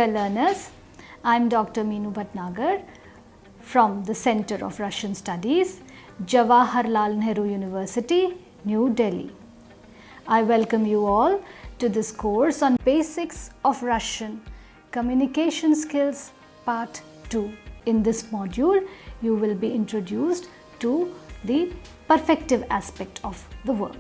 Dear learners, I am Dr. Meenu Bhatnagar from the Center of Russian Studies, Jawaharlal Nehru University, New Delhi. I welcome you all to this course on Basics of Russian Communication Skills Part 2. In this module, you will be introduced to the perfective aspect of the verb.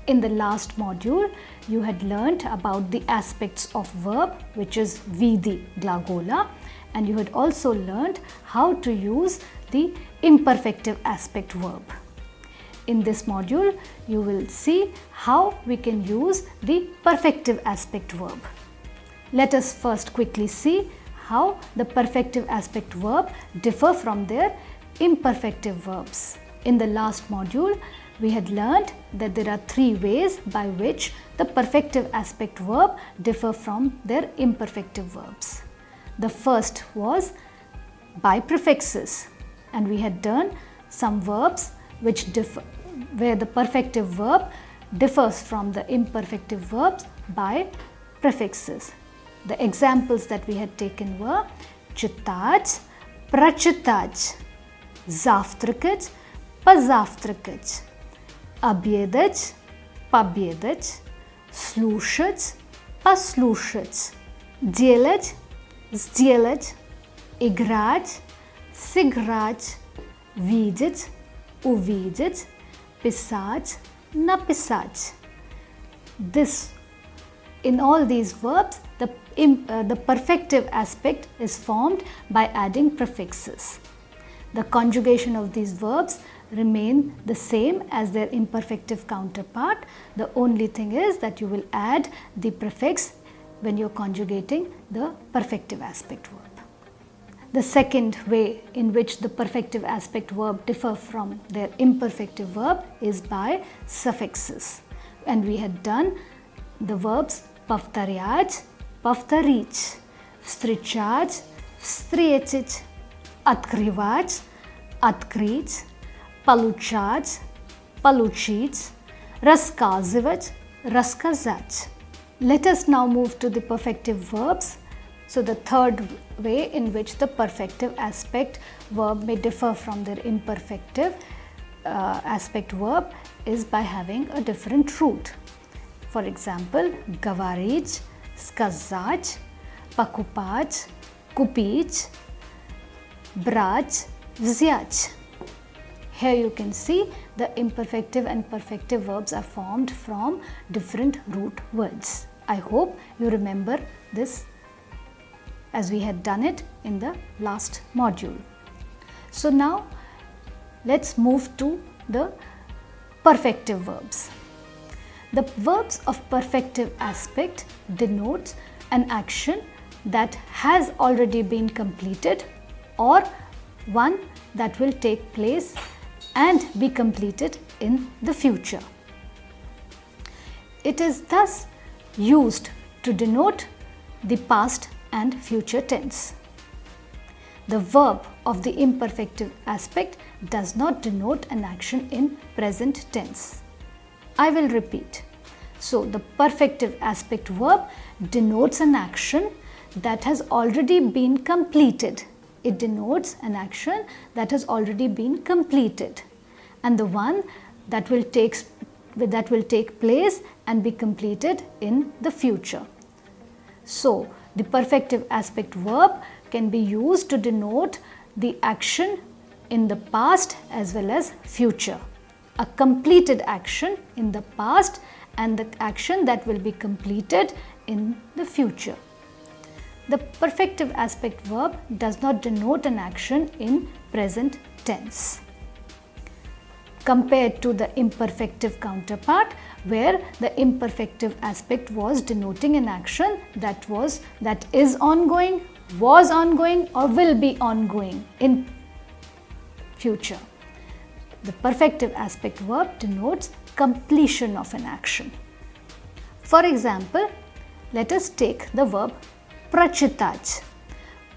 In the last module, you had learnt about the aspects of verb, which is Vidi glagola, and you had also learnt how to use the imperfective aspect verb. In this module, you will see how we can use the perfective aspect verb. Let us first quickly see how the perfective aspect verb differ from their imperfective verbs. In the last module, we had learned that there are three ways by which the perfective aspect verb differ from their imperfective verbs. The first was by prefixes, and we had done some verbs which differ, where the perfective verb differs from the imperfective verbs by prefixes. The examples that we had taken were читать, прочитать, завтракать, позавтракать, обедать, пообедать, слушать, послушать, делать, сделать, играть, сыграть, видеть, увидеть, писать, написать. In all these verbs, the perfective aspect is formed by adding prefixes. The conjugation of these verbs remain the same as their imperfective counterpart. The only thing is that you will add the prefix when you are conjugating the perfective aspect verb. The second way in which the perfective aspect verb differ from their imperfective verb is by suffixes. And we had done the verbs повторять, повторить, встречать, встретить, открывать, открыть, получать, получить, рассказывать, рассказать. Let us now move to the perfective verbs. So the third way in which the perfective aspect verb may differ from their imperfective aspect verb is by having a different root. For example, говорить, сказать, покупать, купить, брать, взять. Here you can see the imperfective and perfective verbs are formed from different root words. I hope you remember this as we had done it in the last module. So now let's move to the perfective verbs. The verbs of perfective aspect denotes an action that has already been completed or one that will take place and be completed in the future. It is thus used to denote the past and future tense. The verb of the imperfective aspect does not denote an action in present tense. I will repeat. So, the perfective aspect verb denotes an action that has already been completed. It denotes an action that has already been completed, and the one that will take place and be completed in the future. So, the perfective aspect verb can be used to denote the action in the past as well as future. A completed action in the past and the action that will be completed in the future. The perfective aspect verb does not denote an action in present tense, compared to the imperfective counterpart, where the imperfective aspect was denoting an action that is ongoing, was ongoing, or will be ongoing in future. The perfective aspect verb denotes completion of an action. For example, let us take the verb прочитать.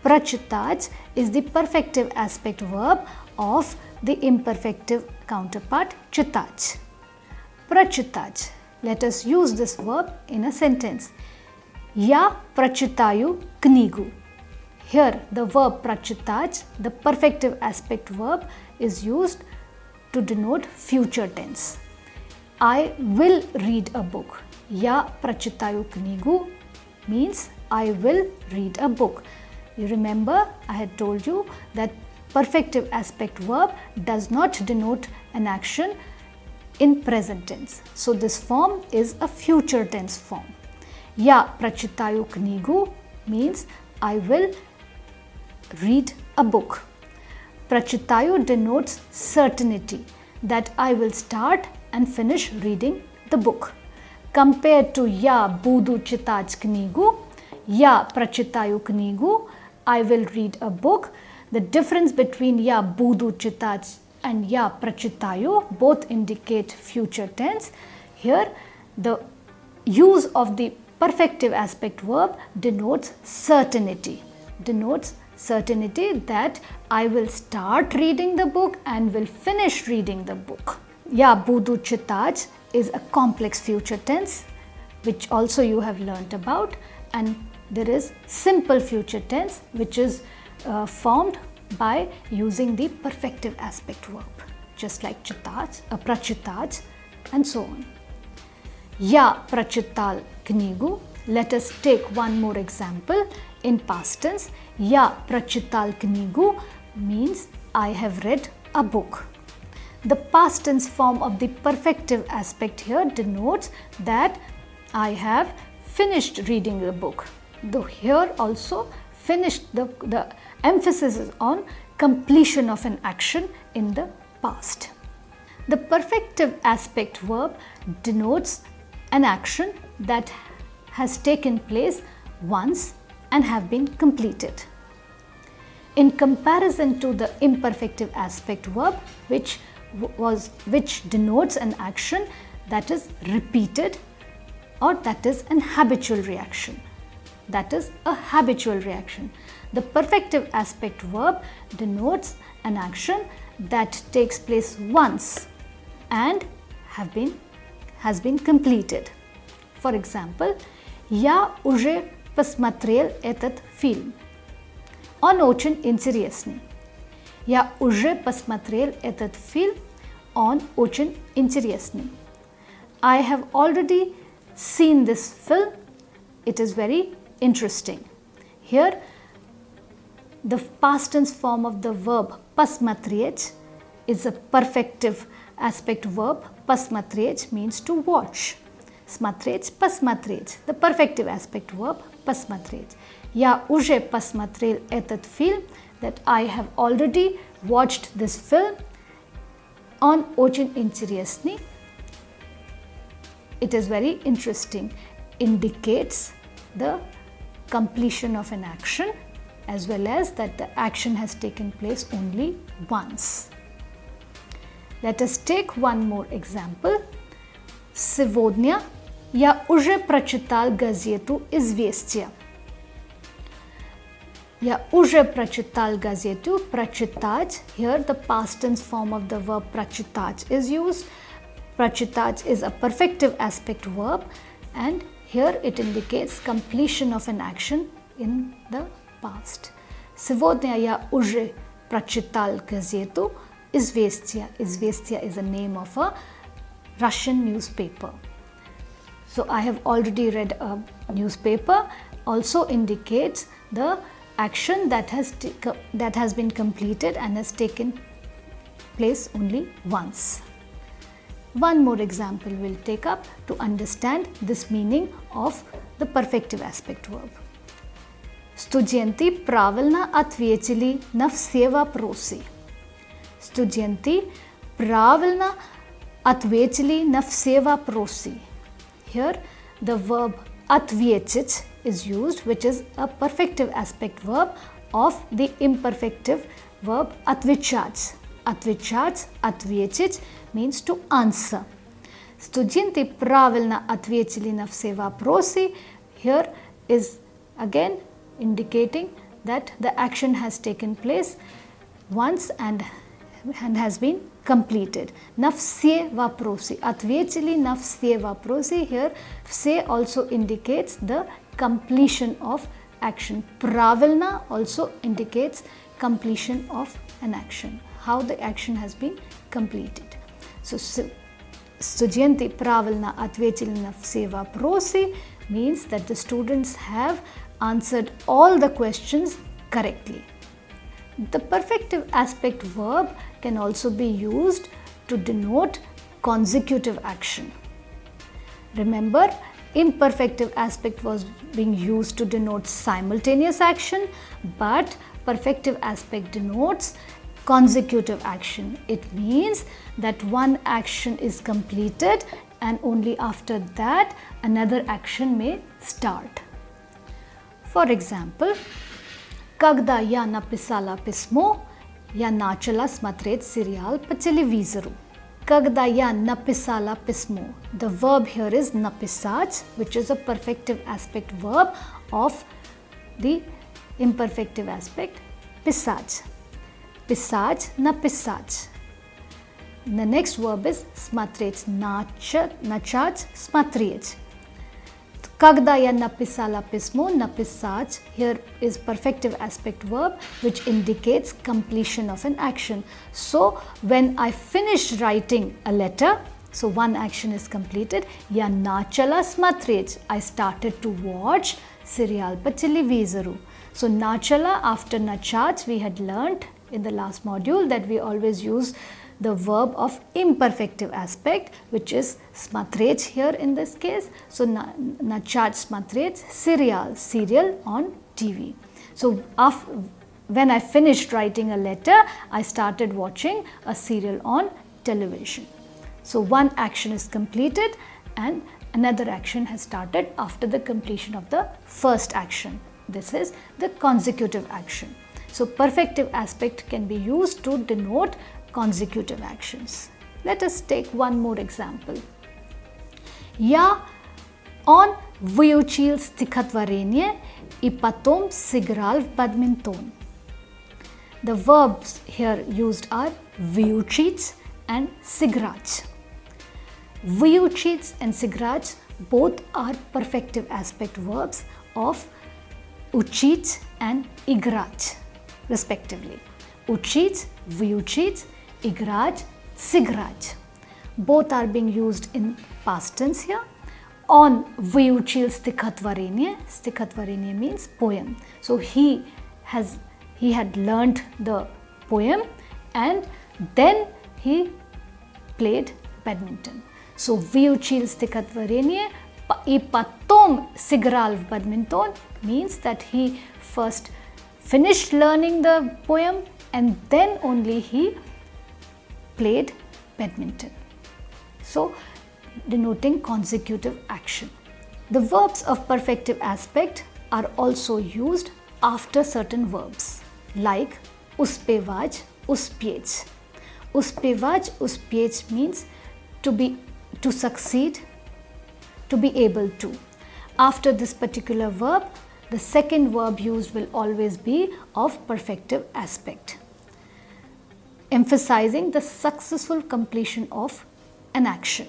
Прочитать is the perfective aspect verb of the imperfective counterpart читать. Прочитать. Let us use this verb in a sentence. Я прочитаю книгу. Here the verb прочитать, the perfective aspect verb, is used to denote future tense. I will read a book. Я прочитаю книгу means I will read a book. You remember I had told you that perfective aspect verb does not denote an action in present tense. So this form is a future tense form. Я прочитаю книгу means I will read a book. Прочитаю denotes certainty that I will start and finish reading the book. Compared to я буду читать книгу, я прочитаю книгу, I will read a book. The difference between я буду читать and я прочитаю both indicate future tense. Here the use of the perfective aspect verb denotes certainty that I will start reading the book and will finish reading the book. Я буду читать is a complex future tense which also you have learnt about, and there is simple future tense which is formed by using the perfective aspect verb, just like читать, прочитать and so on. Я прочитал книгу. Let us take one more example in past tense. Я прочитал книгу means I have read a book. The past tense form of the perfective aspect here denotes that I have finished reading the book. Though here also finished, the emphasis is on completion of an action in the past. The perfective aspect verb denotes an action that has taken place once and have been completed. In comparison to the imperfective aspect verb, which denotes an action that is repeated or that is an habitual reaction. That is a habitual reaction. The perfective aspect verb denotes an action that takes place once and has been completed. For example, я уже посмотрел этот фильм. Он очень интересный. Я уже посмотрел этот фильм. Он очень интересный. I have already seen this film. It is very interesting. Here, the past tense form of the verb посмотреть is a perfective aspect verb. Посмотреть means to watch. Смотреть, посмотреть. The perfective aspect verb посмотреть. Я уже посмотрел этот фильм. That I have already watched this film. Он очень интересный. It is very interesting. Indicates the completion of an action as well as that the action has taken place only once. Let us take one more example. Сегодня я уже прочитал газету «Известия». Я уже прочитал газету. Прочитать. Here the past tense form of the verb прочитать is used. Прочитать is a perfective aspect verb, and here it indicates completion of an action in the past. Сегодня я уже прочитал газету «Известия». Известия is a name of a Russian newspaper. So I have already read a newspaper also indicates the action that has been completed and has taken place only once. One more example we'll take up to understand this meaning of the perfective aspect verb. Студенты правильно ответили на все вопросы. Студенты правильно ответили на все вопросы. Here the verb ответить is used, which is a perfective aspect verb of the imperfective verb отвечать. Отвечать, ответить means to answer. Студенты правильно ответили на все вопросы. Here is again indicating that the action has taken place once and has been completed. Na все вопросы. Ответили на все вопросы. Here, все also indicates the completion of action. Правильно also indicates completion of an action. How the action has been completed. So студенты правильно ответили на все вопросы means that the students have answered all the questions correctly. The perfective aspect verb can also be used to denote consecutive action. Remember, imperfective aspect was being used to denote simultaneous action, but perfective aspect denotes consecutive action. It means that one action is completed and only after that another action may start. For example, когда я написала письмо, я начала смотреть сериал по телевизору. Когда я написала письмо, the verb here is написать, which is a perfective aspect verb of the imperfective aspect писать. Писать, написать. The next verb is смотреть, начать, смотреть. Когда я написала письмо, написать, here is perfective aspect verb which indicates completion of an action. So when I finished writing a letter, so one action is completed. Я начала смотреть, I started to watch serial по телевизору. So начала after начать, we had learnt in the last module that we always use the verb of imperfective aspect, which is смотреть here in this case. So начать смотреть serial on TV. So when I finished writing a letter, I started watching a serial on television. So one action is completed and another action has started after the completion of the first action. This is the consecutive action. So perfective aspect can be used to denote consecutive actions. Let us take one more example. Он выучил стихотворение и потом сыграл в бадминтон. The verbs here used are выучить and сыграть. Выучить and сыграть both are perfective aspect verbs of учить and играть respectively. Учить, выучить, играть, сыграть. Both are being used in past tense here. Он выучил стихотворение. Стихотворение means poem. So he had learnt the poem and then he played badminton. So выучил стихотворение и потом сыграл в badminton means that he first finished learning the poem and then only he played badminton. So denoting consecutive action. The verbs of perfective aspect are also used after certain verbs like успевать, успеть. Успевать, успеть means to succeed, to be able to. After this particular verb, the second verb used will always be of perfective aspect, emphasizing the successful completion of an action.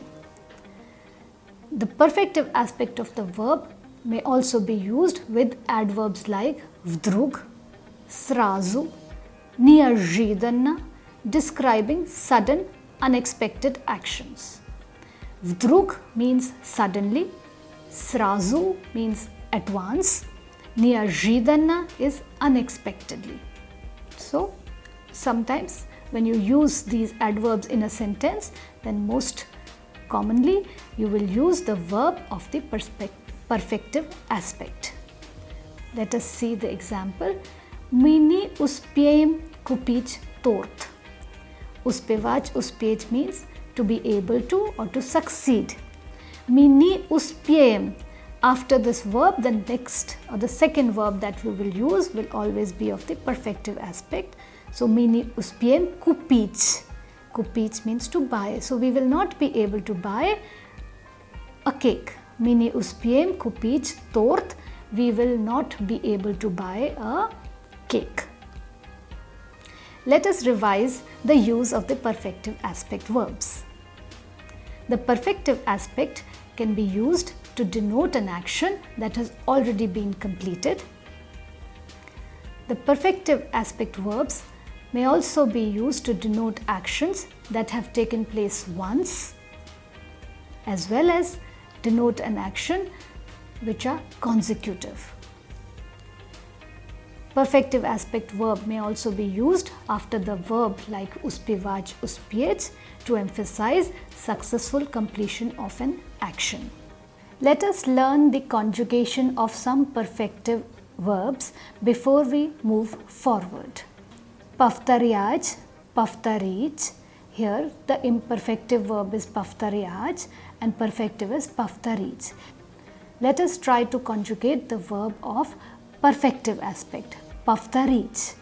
The perfective aspect of the verb may also be used with adverbs like вдруг, сразу, неожиданно, describing sudden, unexpected actions. Вдруг means suddenly, сразу means at once, неожиданно is unexpectedly. So sometimes when you use these adverbs in a sentence, then most commonly you will use the verb of the perfective aspect. Let us see the example. Мы не успеем купить торт. Успевать, успеть means to be able to or to succeed. Мы не успеем. After this verb, the next or the second verb that we will use will always be of the perfective aspect. So мы не успеем купить. Купить means to buy. So we will not be able to buy a cake. Мы не успеем купить торт. We will not be able to buy a cake. let us revise the use of the perfective aspect verbs. The perfective aspect can be used to denote an action that has already been completed. The perfective aspect verbs may also be used to denote actions that have taken place once, as well as denote an action which are consecutive. Perfective aspect verb may also be used after the verb like uspěvať, uspět to emphasize successful completion of an action. Let us learn the conjugation of some perfective verbs before we move forward. Повторять, повторить. Here the imperfective verb is повторять and perfective is повторить. Let us try to conjugate the verb of perfective aspect. Повторить.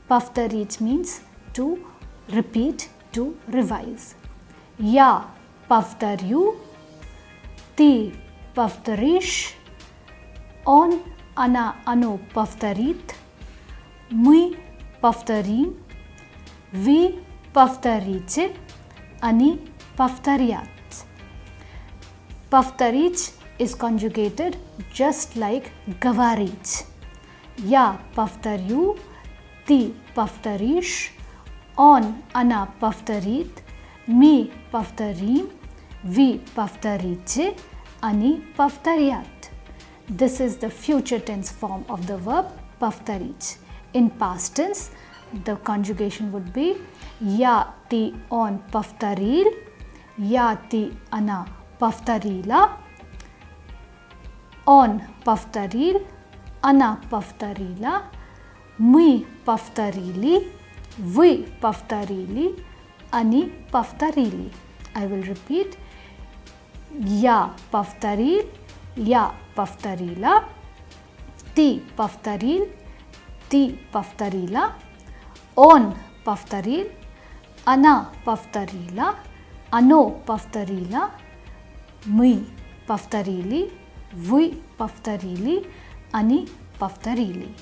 Повторить means to repeat, to revise. Я повторю, ты повторишь, он, она, оно повторит, мы повторим, вы повторите, они повторят. Повторить is conjugated just like говорить. Я повторю, ты повторишь, он, она повторит, мы повторим, вы повторите, они повторят. This is the future tense form of the verb повторить. In past tense, the conjugation would be я, ты, он повторил, я, ты, она повторила, он повторил, она повторила, мы повторили, вы повторили, они повторили. I will repeat. Я повторил, я повторила, ты повторил, ты повторила, он повторил, она повторила, оно повторило, мы повторили, вы повторили, они повторили.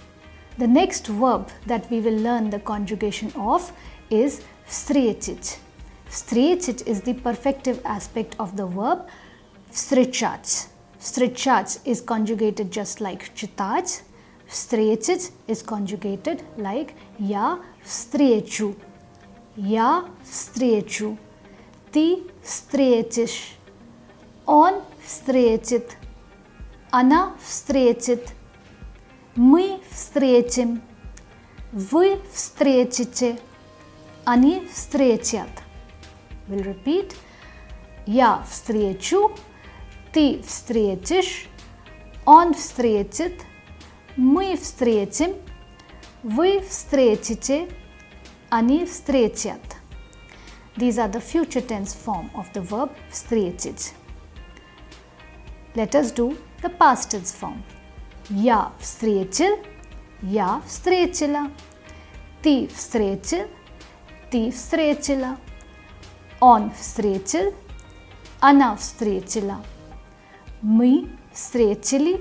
The next verb that we will learn the conjugation of is встретить. Встретить is the perfective aspect of the verb встречать. Встречать is conjugated just like читать. Встретить is conjugated like я встречу. Я встречу. Ты встретишь. Он встретит. Она встретит. Мы встретим. Вы встретите. Они встретят. We'll repeat. Я встречу. Ты встретишь. Он встретит. Мы встретим. Вы встретите. Они встретят. These are the future tense form of the verb встретить. Let us do the past tense form. Я встретил. Я встретила. Ты встретил. Ты встретила. Он встретил. Она встретила. Мы встретили.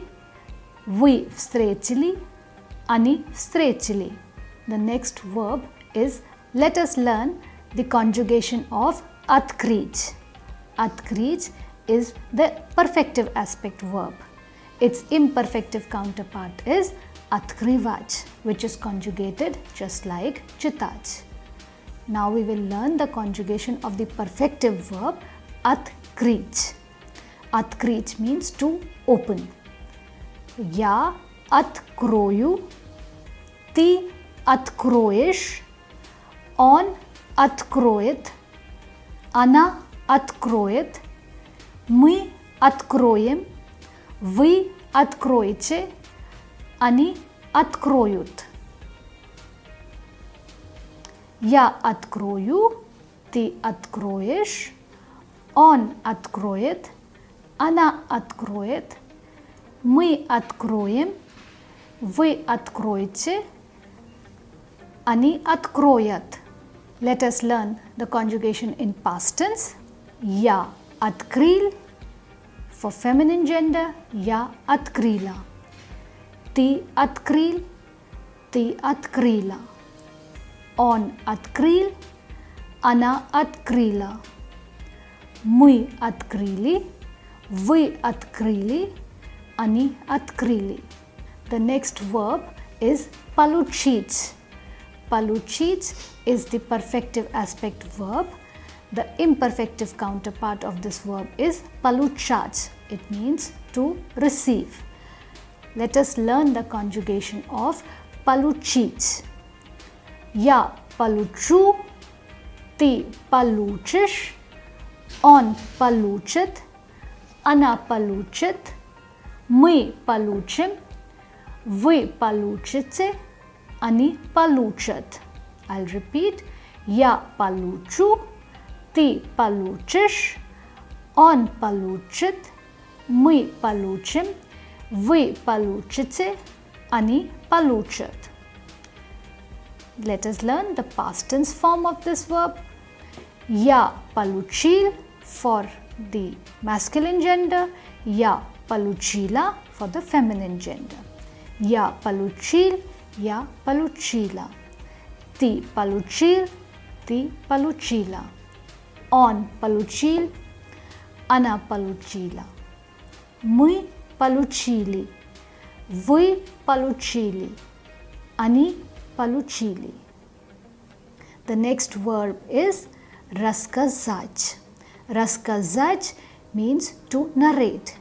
Вы встретили. Они встретили. The next verb is let us learn the conjugation of открыть. Открыть is the perfective aspect verb. Its imperfective counterpart is открывать, which is conjugated just like читать. Now we will learn the conjugation of the perfective verb открыть. Открыть means to open. Я открою, ты откроешь, он откроет, она откроет, мы откроем, вы откроете, они откроют. Я открою, ты откроешь, он откроет, она откроет, мы откроем, вы откроете, они откроят. Let us learn the conjugation in past tense. Я открыл. For feminine gender, я открыла. Ты открыл. Ты открыла. On atkril, ana atkrila. Мы открыли, вы открыли, они открыли. The next verb is получить. Получить is the perfective aspect verb. The imperfective counterpart of this verb is получать. It means to receive. Let us learn the conjugation of получить. Я получу, ты получишь, он получит, она получит, мы получим, вы получите, они получат. I'll repeat. Я получу, ты получишь, он получит, мы получим, вы получите, они получат. Let us learn the past tense form of this verb. Я получил for the masculine gender, я получила for the feminine gender. Я получил, я получила. Ты получил, ты получила. Он получил, она получила. Мы получили, вы получили, они получили. The next verb is рассказать. Рассказать means to narrate.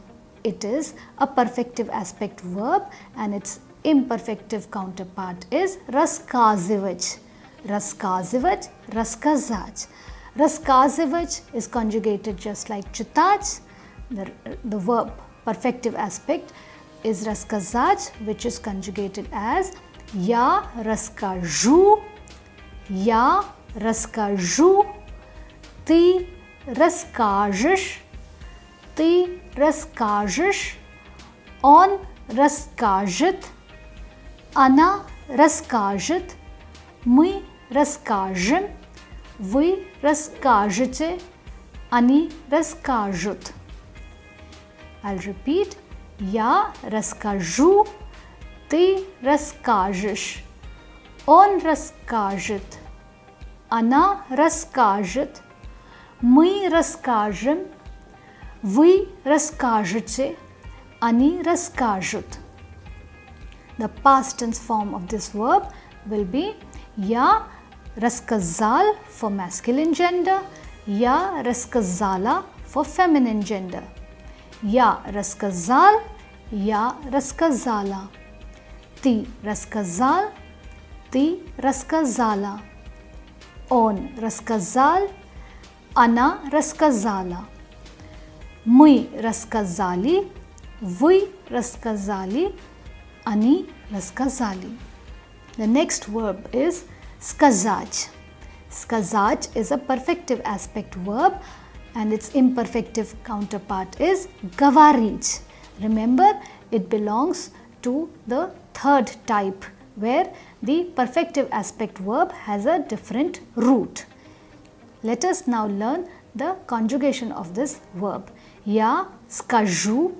It is a perfective aspect verb and its imperfective counterpart is рассказывать. Рассказывать, рассказать. Рассказывать is conjugated just like читать. The verb perfective aspect is рассказать, which is conjugated as я расскажу, я расскажу, ты расскажешь, ты расскажешь, он расскажет, она расскажет, мы расскажем, вы расскажете, они расскажут. I'll repeat. Я расскажу, ты расскажешь, он расскажет, она расскажет, мы расскажем, вы расскажете, они расскажут. The past tense form of this verb will be я рассказал for masculine gender, я рассказала for feminine gender. Я рассказал, я рассказала. Ты рассказал, ты рассказала. Он рассказал, она рассказала. Мы рассказали, вы рассказали, они рассказали. The next verb is сказать. Сказать is a perfective aspect verb and its imperfective counterpart is говорить. Remember, it belongs to the third type where the perfective aspect verb has a different root. Let us now learn the conjugation of this verb. Я скажу,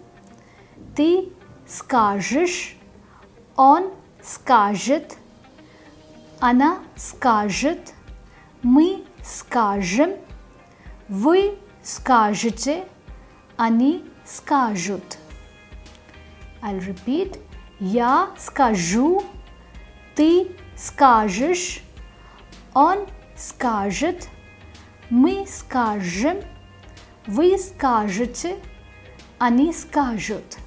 ты скажешь, он скажет, она скажет, мы скажем, вы скажете, они скажут. I'll repeat. Я скажу, ты скажешь, он скажет, мы скажем, вы скажете, они скажут.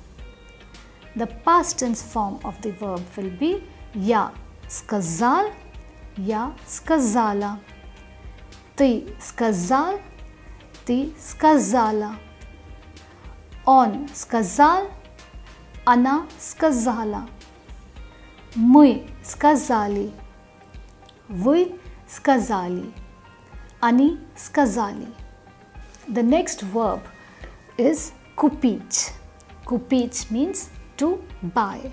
The past tense form of the verb will be я сказал, я сказала. Ты сказал, ты сказала. Он сказал, она сказала. Мы сказали, вы сказали, они сказали. The next verb is купить. Купить means to buy.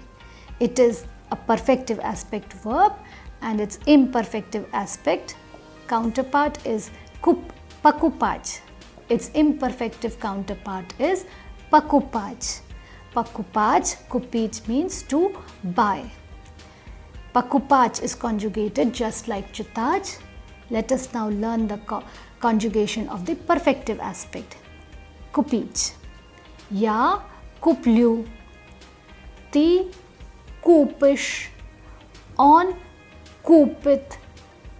It is a perfective aspect verb and its imperfective aspect counterpart is покупать. Its imperfective counterpart is покупать. Покупать, купить means to buy. Pakupach is conjugated just like chutach. Let us now learn the conjugation of the perfective aspect. Kupich. Ya kuplyu. Ti kupish. On kupit.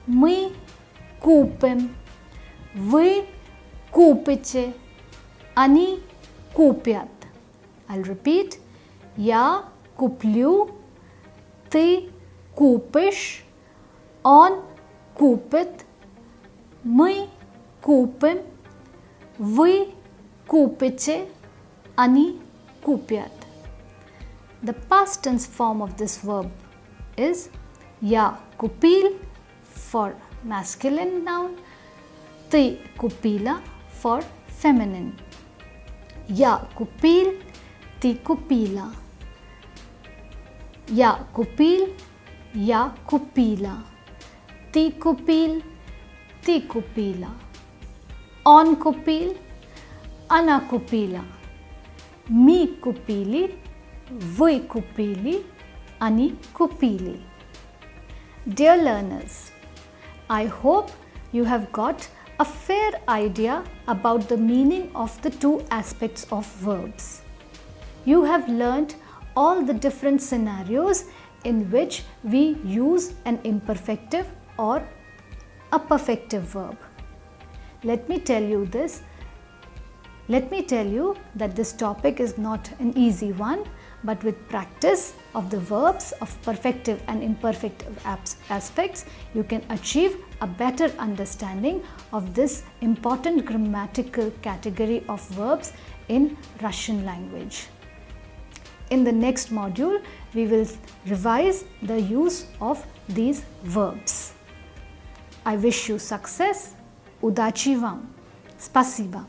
My kupim. Вы купите. Они купят. I'll repeat. Я куплю. Ты купишь. Он купит. Мы купим. Вы купите. Они купят. The past tense form of this verb is я купил for masculine noun, ты купила for feminine. Я купил, ты купила. Я купил, я купила. Ты купил, ты купила. Он купил, она купила. Мы купили, вы купили, они купили. Dear learners, I hope you have got a fair idea about the meaning of the two aspects of verbs. You have learnt all the different scenarios in which we use an imperfective or a perfective verb. Let me tell you that this topic is not an easy one, but with practice of the verbs of perfective and imperfective aspects, you can achieve a better understanding of this important grammatical category of verbs in Russian language. In the next module, we will revise the use of these verbs. I wish you success. Удачи вам. Спасибо.